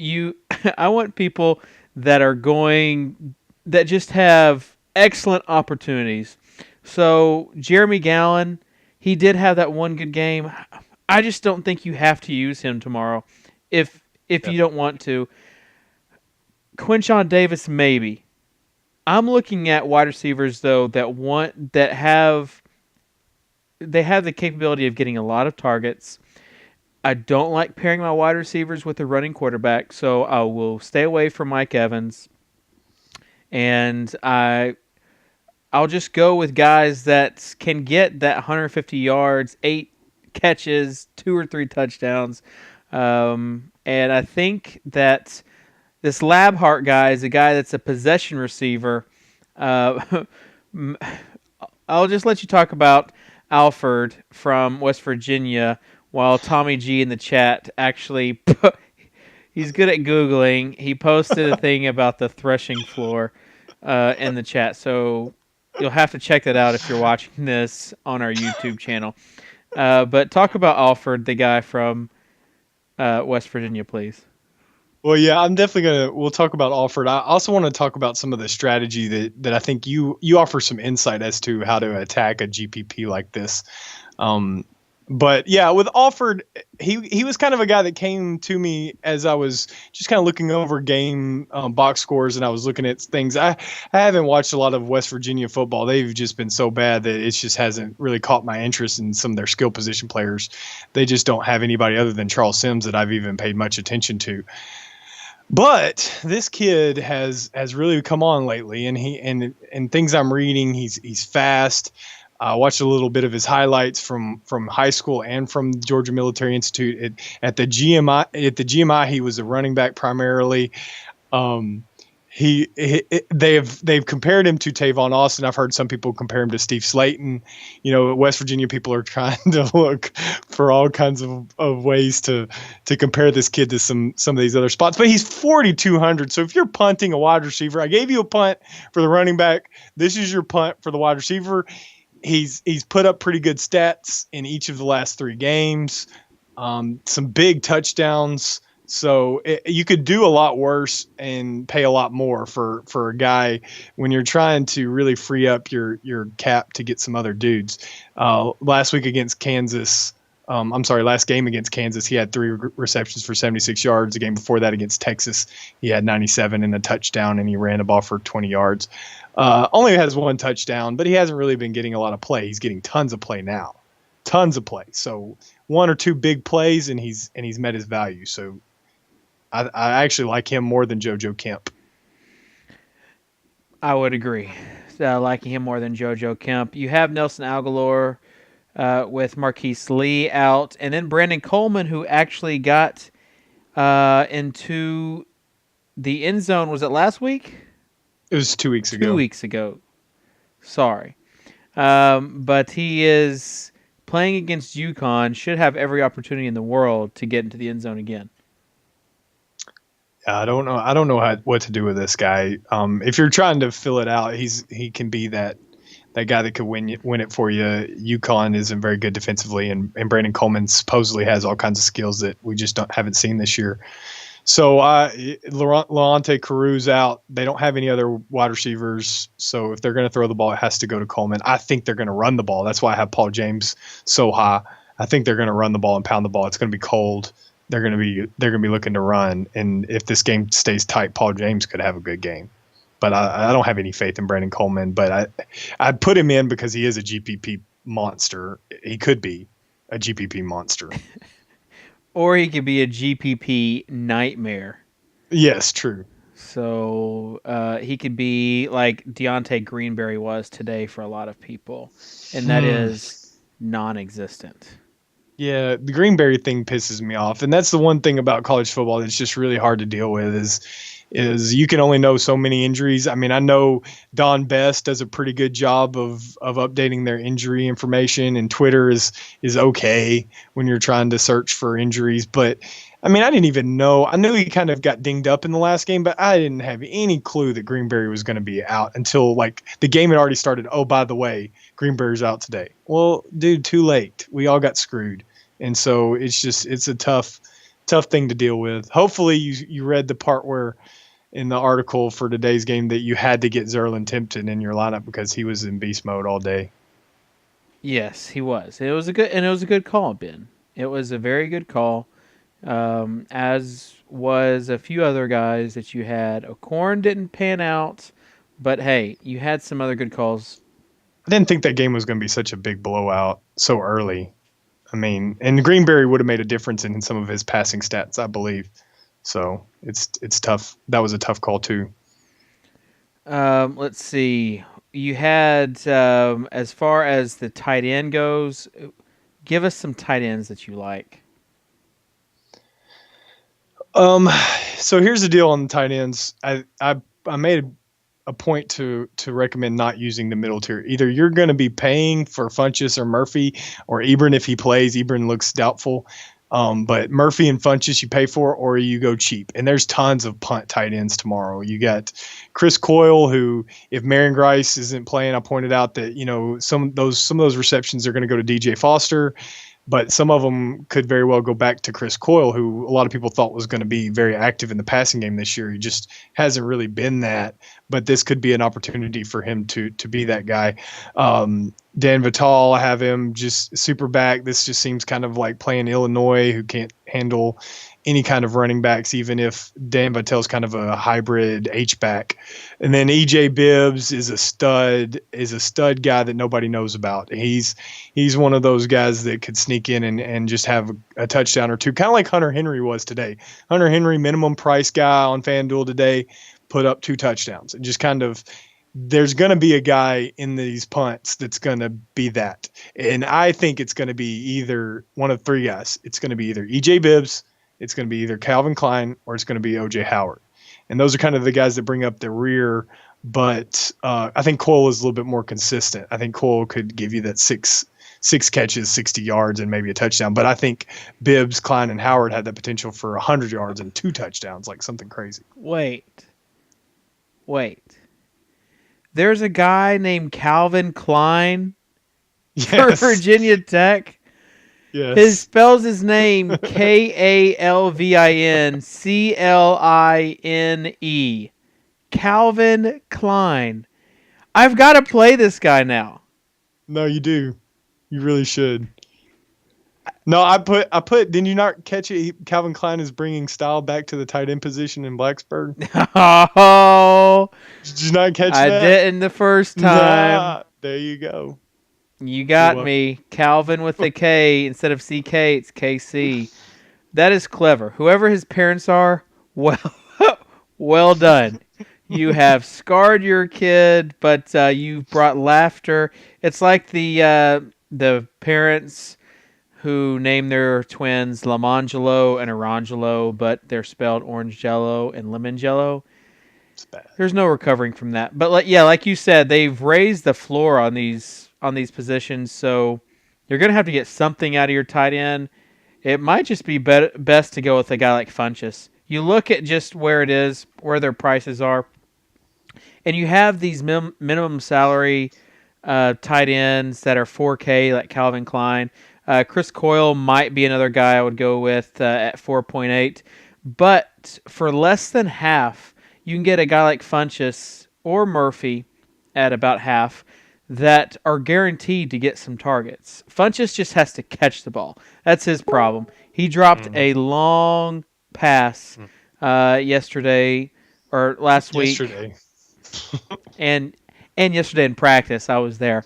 that just have excellent opportunities. So Jeremy Gallon, he did have that one good game. I just don't think you have to use him tomorrow if you don't want to. Quinshon Davis, maybe. I'm looking at wide receivers though that have the capability of getting a lot of targets. I don't like pairing my wide receivers with a running quarterback, so I will stay away from Mike Evans. And I'll just go with guys that can get that 150 yards, 8 catches, 2 or 3 touchdowns. And I think that this Labhart guy is a guy that's a possession receiver. I'll just let you talk about Alford from West Virginia while Tommy G in the chat actually he's good at Googling. He posted a thing about the threshing floor in the chat. So you'll have to check that out if you're watching this on our YouTube channel. But talk about Alford, the guy from West Virginia, please. Well, yeah, I'm definitely we'll talk about Alford. I also want to talk about some of the strategy that I think you offer some insight as to how to attack a GPP like this. But yeah, with Alford, he was kind of a guy that came to me as I was just kind of looking over game box scores, and I was looking at things. I haven't watched a lot of West Virginia football. They've just been so bad that it just hasn't really caught my interest in some of their skill position players. They just don't have anybody other than Charles Sims that I've even paid much attention to. But this kid has really come on lately, and things I'm reading, he's fast. I watched a little bit of his highlights from high school and from Georgia Military Institute. At the GMI, he was a running back primarily. they've compared him to Tavon Austin. I've heard some people compare him to Steve Slayton. West Virginia people are trying to look for all kinds of ways to compare this kid to some of these other spots. But he's 4,200. So if you're punting a wide receiver, I gave you a punt for the running back. This is your punt for the wide receiver. He's put up pretty good stats in each of the last 3 games. Some big touchdowns. So you could do a lot worse and pay a lot more for a guy when you're trying to really free up your cap to get some other dudes. Last game against Kansas, he had 3 receptions for 76 yards. The game before that against Texas, he had 97 and a touchdown, and he ran the ball for 20 yards. Only has 1 touchdown, but he hasn't really been getting a lot of play. He's getting tons of play now. Tons of play. So 1 or 2 big plays, and he's met his value. So I actually like him more than JoJo Kemp. I would agree. Liking him more than JoJo Kemp. You have Nelson Aguilar with Marquise Lee out, and then Brandon Coleman, who actually got into the end zone. Was it last week? It was 2 weeks ago. 2 weeks ago. Sorry. But he is playing against UConn, should have every opportunity in the world to get into the end zone again. I don't know what to do with this guy. If you're trying to fill it out, he can be that guy that could win it for you. UConn isn't very good defensively, and Brandon Coleman supposedly has all kinds of skills that we just haven't seen this year. So Laonte Carew's out. They don't have any other wide receivers. So if they're going to throw the ball, it has to go to Coleman. I think they're going to run the ball. That's why I have Paul James so high. I think they're going to run the ball and pound the ball. It's going to be cold. They're going to be looking to run. And if this game stays tight, Paul James could have a good game. But I don't have any faith in Brandon Coleman. But I'd put him in because he is a GPP monster. He could be a GPP monster. Or he could be a GPP nightmare. Yes, true. So he could be like Deontay Greenberry was today for a lot of people, and that is non-existent. Yeah, the Greenberry thing pisses me off, and that's the one thing about college football that's just really hard to deal with is you can only know so many injuries. I mean, I know Don Best does a pretty good job of updating their injury information, and Twitter is okay when you're trying to search for injuries. But I mean, I didn't even know. I knew he kind of got dinged up in the last game, but I didn't have any clue that Greenberry was going to be out until like the game had already started. Oh, by the way, Greenberry's out today. Well, dude, too late. We all got screwed. And so it's a tough thing to deal with. Hopefully you read the part where in the article for today's game that you had to get Zerlin Timpton in your lineup because he was in beast mode all day. Yes, he was. It was a good call, Ben. It was a very good call. As was a few other guys that you had. O'Korn didn't pan out, but hey, you had some other good calls. I didn't think that game was going to be such a big blowout so early. I mean, and Greenberry would have made a difference in some of his passing stats, I believe. So it's tough. That was a tough call too. Let's see. You had as far as the tight end goes, give us some tight ends that you like. So here's the deal on the tight ends. I made a point to recommend not using the middle tier. Either you're going to be paying for Funchess or Murphy, or Ebron if he plays. Ebron looks doubtful. But Murphy and Funchess you pay for, or you go cheap. And there's tons of punt tight ends tomorrow. You got Chris Coyle, who, if Marion Grice isn't playing, I pointed out that some of those receptions are going to go to DJ Foster. But some of them could very well go back to Chris Coyle, who a lot of people thought was going to be very active in the passing game this year. He just hasn't really been that. But this could be an opportunity for him to be that guy. Dan Vital, I have him just super back. This just seems kind of like playing Illinois, who can't handle any kind of running backs, even if Dan Vitel's kind of a hybrid H-back. And then EJ Bibbs is a stud guy that nobody knows about. He's one of those guys that could sneak in and just have a touchdown or two, kind of like Hunter Henry was today. Hunter Henry, minimum price guy on FanDuel today, put up 2 touchdowns. And just kind of, there's going to be a guy in these punts that's going to be that. And I think it's going to be either one of 3 guys. It's going to be either EJ Bibbs, it's going to be either Calvin Klein, or it's going to be OJ Howard. and those are kind of the guys that bring up the rear. But I think Coyle is a little bit more consistent. I think Coyle could give you that six catches, 60 yards, and maybe a touchdown. But I think Bibbs, Klein, and Howard had the potential for 100 yards and 2 touchdowns, like something crazy. Wait. There's a guy named Calvin Klein for Virginia Tech. Yes. He spells his name Kalvincline. Calvin Klein. I've got to play this guy now. No, you do. You really should. No, I put. Did you not catch it? Calvin Klein is bringing style back to the tight end position in Blacksburg. Oh, did you not catch that? I didn't the first time. Nah, there you go. You got me. Calvin with a K instead of CK. It's KC. That is clever. Whoever his parents are, well done. You have scarred your kid, but you've brought laughter. It's like the parents who name their twins Lamangelo and Orangelo, but they're spelled Orange Jello and Lemon Jello. It's bad. There's no recovering from that. But like you said, they've raised the floor on these positions, so you're going to have to get something out of your tight end. It might just be best to go with a guy like Funchess. You look at just where it is, where their prices are, and you have these minimum salary tight ends that are 4K, like Calvin Klein. Chris Coyle might be another guy I would go with at 4.8. But for less than half, you can get a guy like Funchess or Murphy at about half that are guaranteed to get some targets. Funchess just has to catch the ball. That's his problem. He dropped a long pass yesterday or last week. and yesterday in practice, I was there.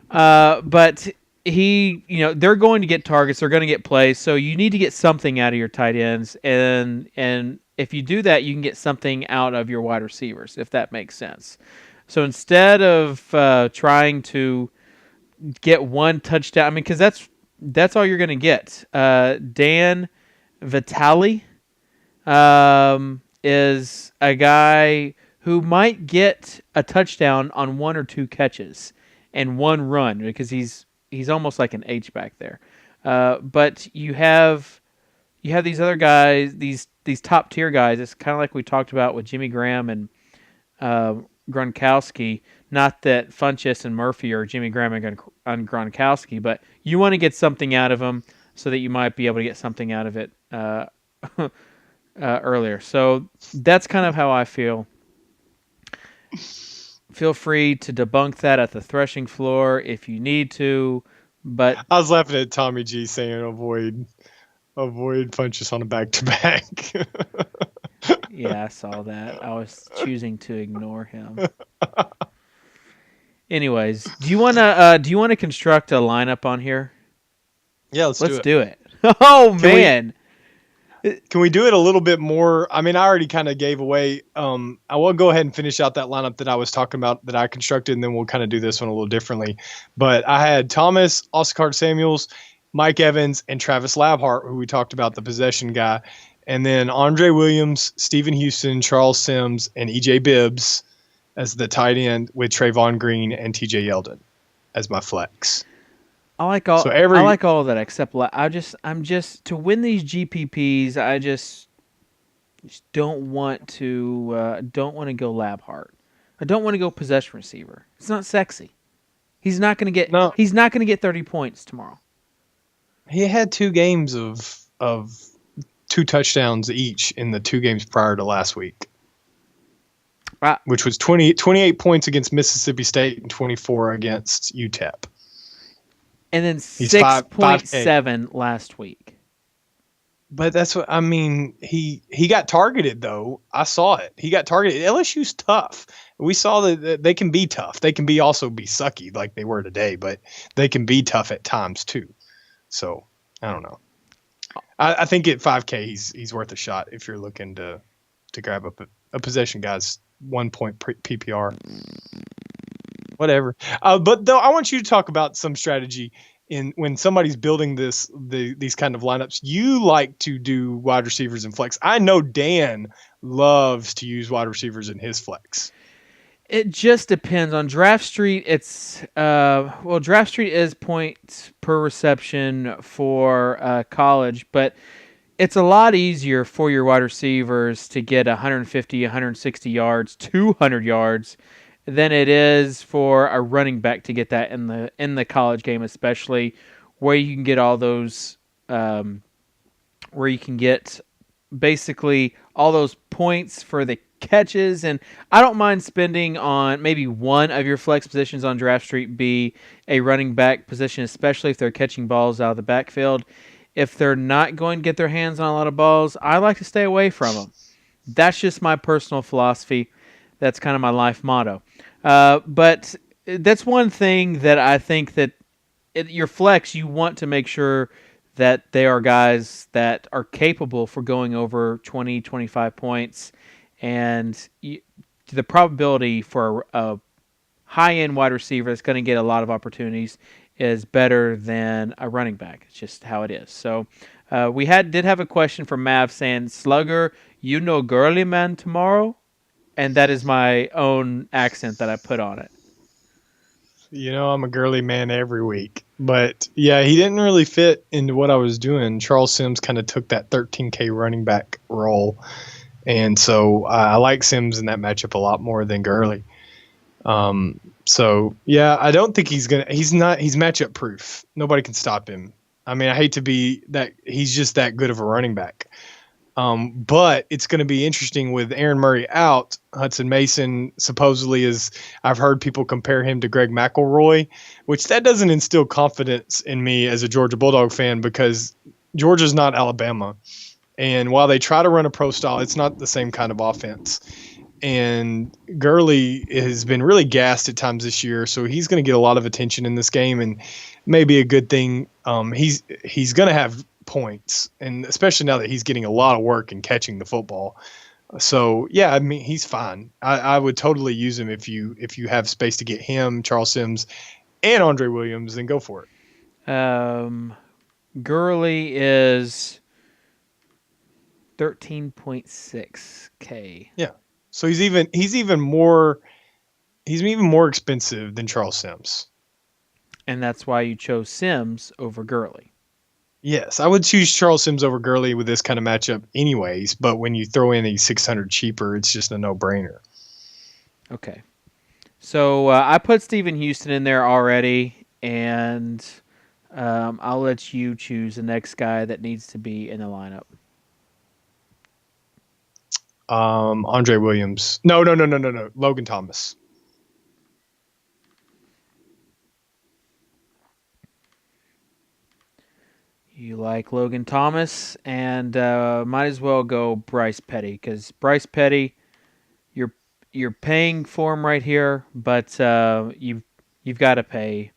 But they're going to get targets. They're going to get plays. So you need to get something out of your tight ends. And if you do that, you can get something out of your wide receivers, if that makes sense. So instead of trying to get one touchdown, I mean, because that's all you're going to get. Dan Vitale is a guy who might get a touchdown on 1 or 2 catches and 1 run because he's almost like an H-back there. But you have these other guys, these top tier guys. It's kind of like we talked about with Jimmy Graham and Gronkowski. Not that Funchess and Murphy are Jimmy Graham and Gronkowski, but you want to get something out of them so that you might be able to get something out of it earlier. So that's kind of how I feel. Feel free to debunk that at the threshing floor if you need to. But I was laughing at Tommy G saying avoid Funchess on a back-to-back. Yeah, I saw that. I was choosing to ignore him. Anyways, do you want to construct a lineup on here? Yeah, let's do it. Oh man. Can we do it a little bit more? I mean, I already kind of gave away. I will go ahead and finish out that lineup that I was talking about that I constructed, and then we'll kind of do this one a little differently. But I had Thomas, Oscar Samuels, Mike Evans, and Travis Labhart, who we talked about, the possession guy. And then Andre Williams, Stephen Houston, Charles Sims, and E.J. Bibbs as the tight end with Trayvon Green and T.J. Yeldon as my flex. I like all of that except I'm just to win these GPPs. I just don't want to go Labhart. I don't want to go possession receiver. It's not sexy. He's not going to get 30 points tomorrow. He had 2 games of 2 touchdowns each in the 2 games prior to last week. Which was 28 points against Mississippi State and 24 against UTEP. And then 6.7 last week. But that's what I mean. He got targeted though. I saw it. He got targeted. LSU's tough. We saw that they can be tough. They can also be sucky like they were today, but they can be tough at times too. So I don't know. I think at 5K he's worth a shot if you're looking to grab a possession guy's 1 point PPR. Whatever. But though I want you to talk about some strategy when somebody's building these kind of lineups. You like to do wide receivers and flex. I know Dan loves to use wide receivers in his flex. It just depends on Draft Street. It's Draft Street is points per reception for college, but it's a lot easier for your wide receivers to get 150, 160 yards, 200 yards than it is for a running back to get that in the college game, especially where you can get all those where you can get basically all those points for the catches. And I don't mind spending on maybe one of your flex positions on Draft Street be a running back position, especially if they're catching balls out of the backfield. If they're not going to get their hands on a lot of balls, I like to stay away from them. That's just my personal philosophy. That's kind of my life motto. But that's one thing that I think that your flex, you want to make sure that they are guys that are capable for going over 20, 25 points. And the probability for a high-end wide receiver that's going to get a lot of opportunities is better than a running back. It's just how it is. So we did have a question from Mav saying, Slugger, you know Gurley man tomorrow? And that is my own accent that I put on it. I'm a Gurley man every week. But, yeah, he didn't really fit into what I was doing. Charles Sims kind of took that 13K running back role. And so I like Sims in that matchup a lot more than Gurley. So, yeah, I don't think he's matchup proof. Nobody can stop him. I mean, I hate to be that he's just that good of a running back. But it's going to be interesting with Aaron Murray out. Hudson Mason supposedly I've heard people compare him to Greg McElroy, which that doesn't instill confidence in me as a Georgia Bulldog fan because Georgia's not Alabama. And while they try to run a pro style, it's not the same kind of offense. And Gurley has been really gassed at times this year, so he's going to get a lot of attention in this game, and maybe a good thing. He's going to have points, and especially now that he's getting a lot of work and catching the football. So yeah, I mean he's fine. I would totally use him if you have space to get him, Charles Sims, and Andre Williams, then go for it. Gurley is 13.6K. Yeah. So he's even more expensive than Charles Sims. And that's why you chose Sims over Gurley. Yes, I would choose Charles Sims over Gurley with this kind of matchup anyways, but when you throw in a 600 cheaper, it's just a no-brainer. Okay. So I put Stephen Houston in there already, and I'll let you choose the next guy that needs to be in the lineup. Andre Williams. No. Logan Thomas. You like Logan Thomas, and might as well go Bryce Petty, because Bryce Petty, you're paying for him right here, but you've got to pay.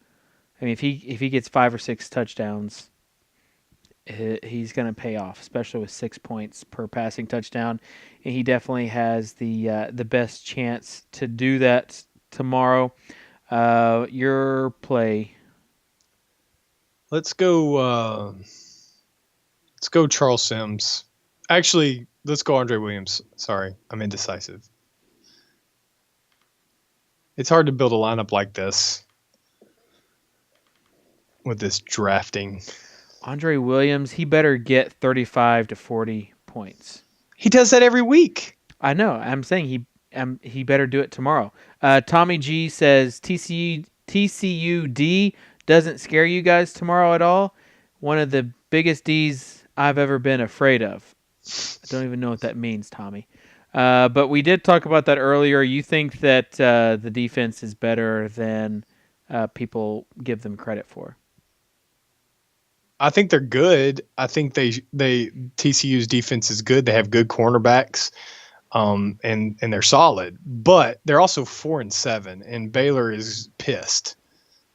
I mean, if he gets 5 or 6 touchdowns, he's going to pay off, especially with 6 points per passing touchdown, and he definitely has the best chance to do that tomorrow. Your play. Let's go Charles Sims. Actually, let's go Andre Williams. Sorry, I'm indecisive. It's hard to build a lineup like this with this drafting. Andre Williams, he better get 35 to 40 points. He does that every week. I know. I'm saying he better do it tomorrow. Tommy G says TCUD doesn't scare you guys tomorrow at all. One of the biggest D's I've ever been afraid of. I don't even know what that means, Tommy. But we did talk about that earlier. You think that the defense is better than people give them credit for? I think they're good. I think TCU's defense is good. They have good cornerbacks, and they're solid. But they're also 4-7, and Baylor is pissed.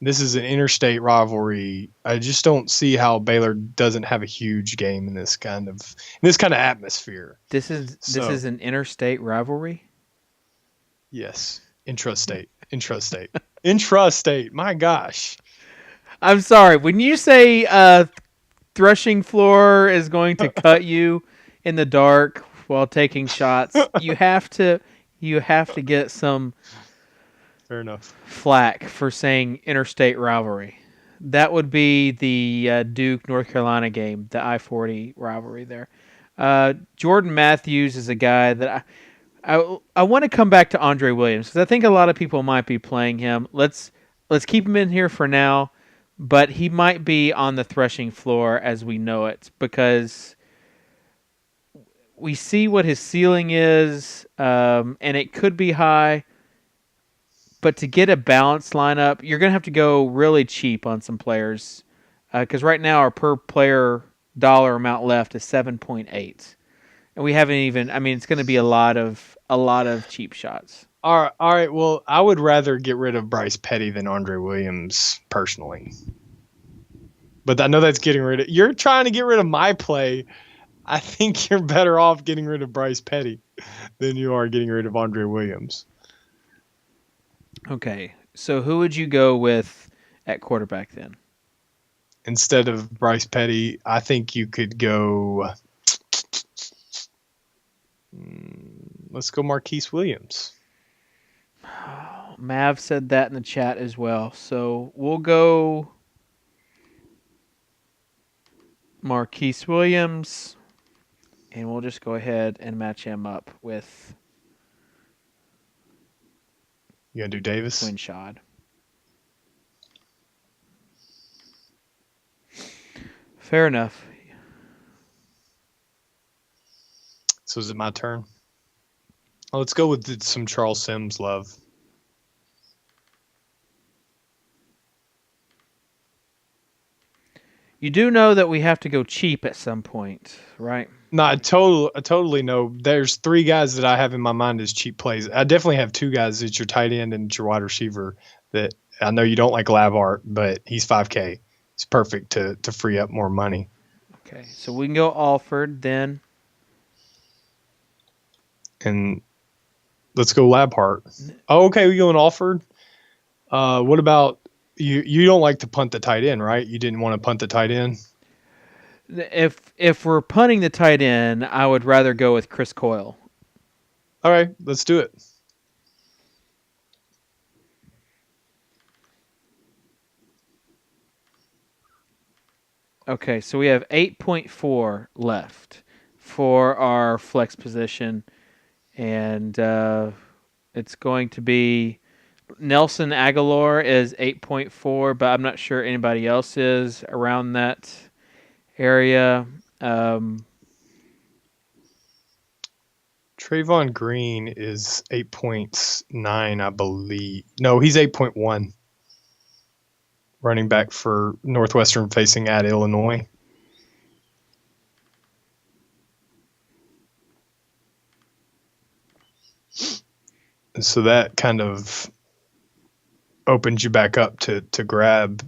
This is an interstate rivalry. I just don't see how Baylor doesn't have a huge game in this kind of atmosphere. This is an interstate rivalry? Yes. Intrastate. Intrastate. My gosh. I'm sorry. When you say threshing floor is going to cut you in the dark, while taking shots. You have to get some Fair enough. flack for saying interstate rivalry. That would be the Duke North Carolina game, the I-40 rivalry there. Jordan Matthews is a guy that I want to come back to Andre Williams because I think a lot of people might be playing him. Let's keep him in here for now, but he might be on the threshing floor as we know it because we see what his ceiling is, and it could be high. But to get a balanced lineup, you're going to have to go really cheap on some players because right now our per player dollar amount left is 7.8. And we haven't even. I mean, it's going to be a lot of cheap shots. All right. Well, I would rather get rid of Bryce Petty than Andre Williams personally. But I know that's getting rid of. You're trying to get rid of my play. I think you're better off getting rid of Bryce Petty than you are getting rid of Andre Williams. Okay, so who would you go with at quarterback then? Instead of Bryce Petty, I think you could go. Let's go Marquise Williams. Mav said that in the chat as well. So we'll go Marquise Williams, and we'll just go ahead and match him up with You gonna do Davis? Winshod. Fair enough. So is it my turn? Oh, let's go with some Charles Sims love. You do know that we have to go cheap at some point, right? No, I totally know. There's three guys that I have in my mind as cheap plays. I definitely have two guys at your tight end and your wide receiver that I know you don't like Labart, but he's 5K. He's perfect to free up more money. Okay, so we can go Alford then. And let's go Labhart. Oh, okay, we going Alford. What about you? You don't like to punt the tight end, right? You didn't want to punt the tight end. If we're punting the tight end, I would rather go with Chris Coyle. All right, let's do it. Okay, so we have 8.4 left for our flex position, and it's going to be Nelson Aguilar is 8.4, but I'm not sure anybody else is around that area. Trayvon Green is 8.9, I believe. No, he's 8.1. Running back for Northwestern facing at Illinois. So that kind of opens you back up to grab,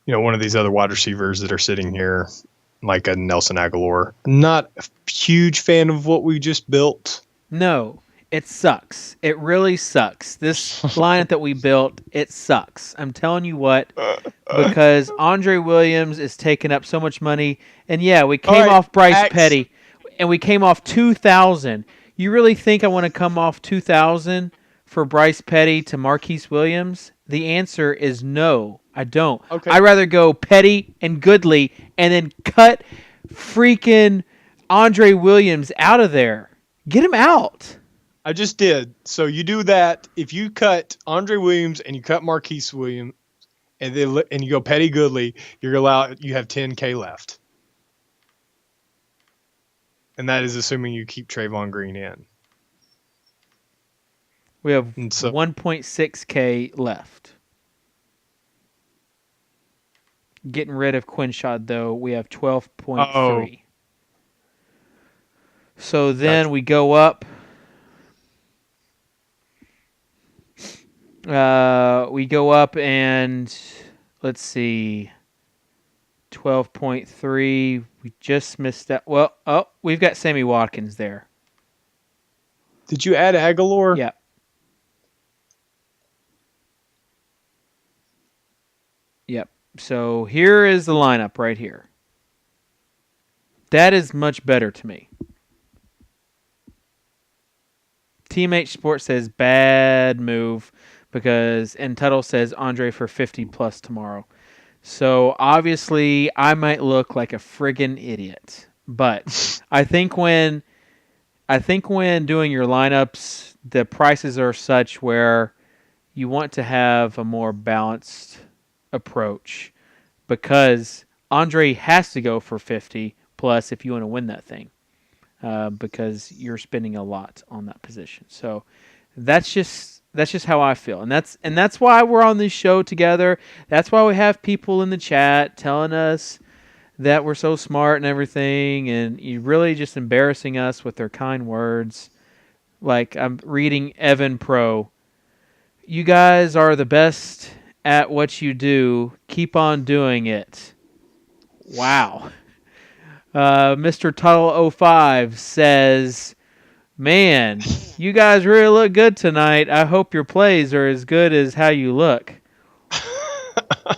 one of these other wide receivers that are sitting here, like a Nelson Aguilar. Not a huge fan of what we just built. No, it sucks. It really sucks. This lineup that we built, it sucks. I'm telling you what, because Andre Williams is taking up so much money. And yeah, we came off Bryce Petty, and we came off 2,000. You really think I want to come off 2,000 for Bryce Petty to Marquise Williams? The answer is no, I don't. Okay. I'd rather go Petty and Goodley and then cut freaking Andre Williams out of there. Get him out. I just did. So you do that. If you cut Andre Williams and you cut Marquise Williams, and you go Petty Goodley, you have 10K left, and that is assuming you keep Trayvon Green in. We have 1.6K left. Getting rid of Quinshad though, we have 12.3. So then we go up. We go up and let's see, 12.3. We just missed that. Well, we've got Sammy Watkins there. Did you add Aguilar? Yeah. Yep. So here is the lineup right here. That is much better to me. Teammate Sports says bad move and Tuttle says Andre for 50 plus tomorrow. So obviously I might look like a friggin' idiot, but I think when doing your lineups, the prices are such where you want to have a more balanced approach because Andre has to go for 50 plus if you want to win that thing. Because you're spending a lot on that position. So that's just how I feel. And that's why we're on this show together. That's why we have people in the chat telling us that we're so smart and everything, and you really just embarrassing us with their kind words. Like I'm reading Evan Pro. You guys are the best at what you do. Keep on doing it. Wow. Mr. Tuttle 05 says, man, you guys really look good tonight. I hope your plays are as good as how you look.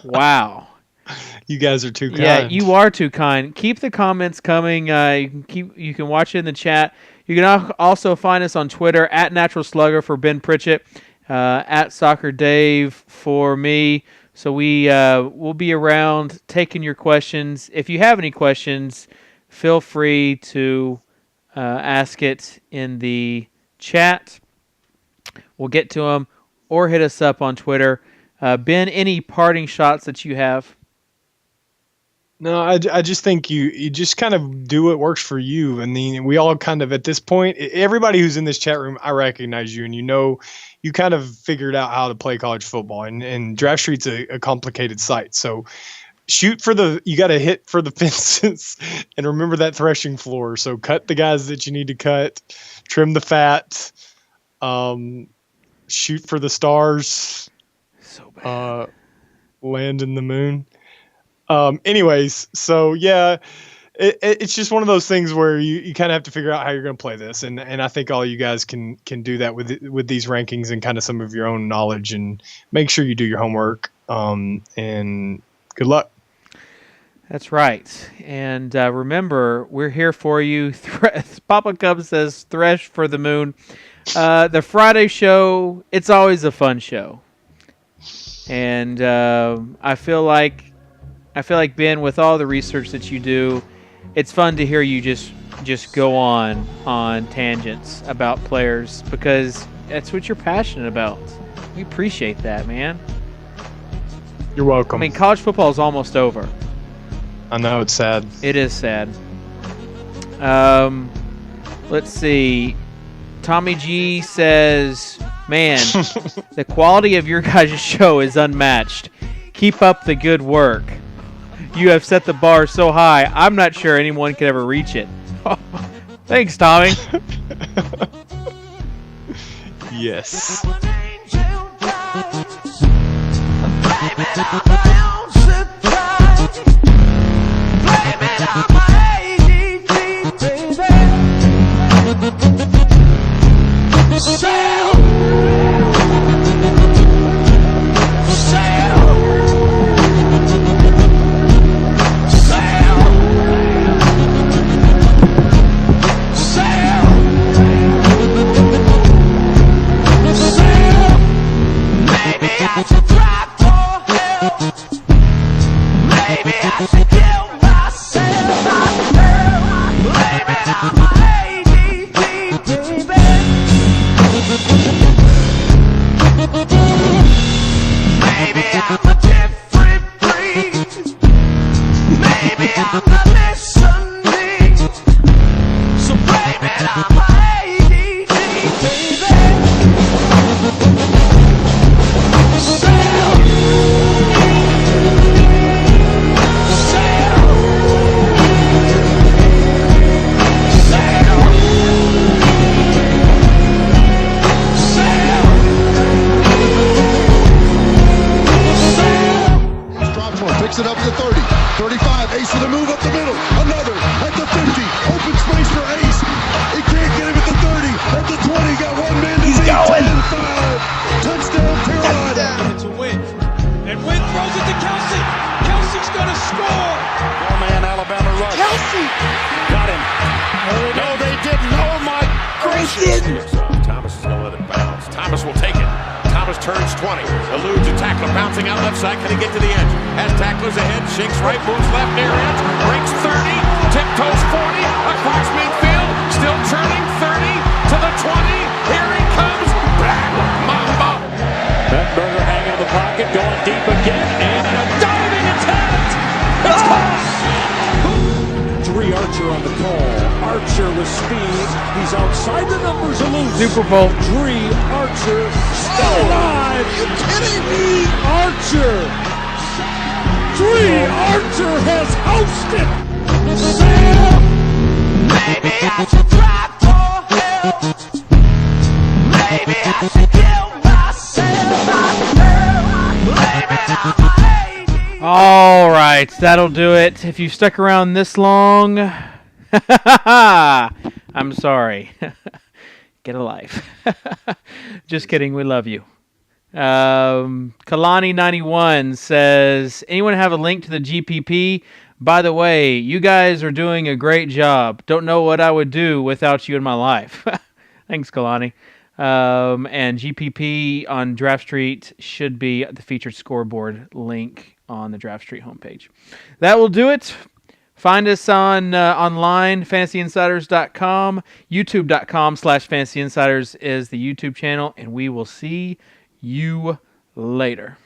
Wow. You guys are too kind. Yeah, you are too kind. Keep the comments coming. You can watch it in the chat. You can also find us on Twitter at Natural Slugger for Ben Pritchett, at Soccer Dave for me. So we'll be around taking your questions. If you have any questions, feel free to ask it in the chat. We'll get to them, or hit us up on Twitter. Ben, any parting shots that you have? No, I just think you just kind of do what works for you. And then we all kind of, at this point, everybody who's in this chat room, I recognize you, and you kind of figured out how to play college football. And Draft Street's a complicated site. So you got to hit for the fences and remember that threshing floor. So cut the guys that you need to cut, trim the fat, shoot for the stars, so bad. Land in the moon. Anyways, so yeah, it's just one of those things where you kind of have to figure out how you're going to play this. And I think all you guys can do that with these rankings and kind of some of your own knowledge, and make sure you do your homework. And good luck. That's right. And remember, we're here for you. Papa Cub says thresh for the moon. The Friday show, it's always a fun show. And I feel like Ben, with all the research that you do, it's fun to hear you just go on tangents about players, because that's what you're passionate about. We appreciate that, man. You're welcome. I mean, college football is almost over. I know, it's sad. It is sad. Let's see. Tommy G says, man, the quality of your guys' show is unmatched. Keep up the good work. You have set the bar so high, I'm not sure anyone could ever reach it. Thanks, Tommy. Yes. Picks it up to the 30, 35, Ace with a move up the middle, another, at the 50, open space for Ace, he can't get him at the 30, at the 20, got one man to beat, 10-5, touchdown Carolina. To Wynn, and Wynn throws it to Kelsey, Kelsey's gonna score! Four-man Alabama rush. Kelsey! Got him. No, they didn't, oh my gracious! Thomas Thomas will take it. Thomas turns 20, eludes a tackler, bouncing out left side. Can he get to the edge? Has tacklers ahead, shakes right, moves left near edge, breaks 30, tiptoes 40, across midfield, still turning 30 to the 20. Here he comes, Black Mamba. Bettenberger hanging in the pocket, going deep again, and a diving attempt. It's caught. Dree Archer on the call. Archer with speed. He's outside the numbers, eludes. Super Bowl. Dree Archer still alive. You kidding me? Archer. Dree Archer has hosted. Maybe I should drive for hell. Maybe I should kill myself. All right, that'll do it. If you stuck around this long, I'm sorry. Get a life. Just kidding. We love you. Kalani91 says, anyone have a link to the GPP? By the way, you guys are doing a great job. Don't know what I would do without you in my life. Thanks, Kalani. And GPP on Draft Street should be the featured scoreboard link on the Draft Street homepage. That will do it. Find us on online, fantasyinsiders.com. YouTube.com/fantasyinsiders is the YouTube channel, and we will see you later.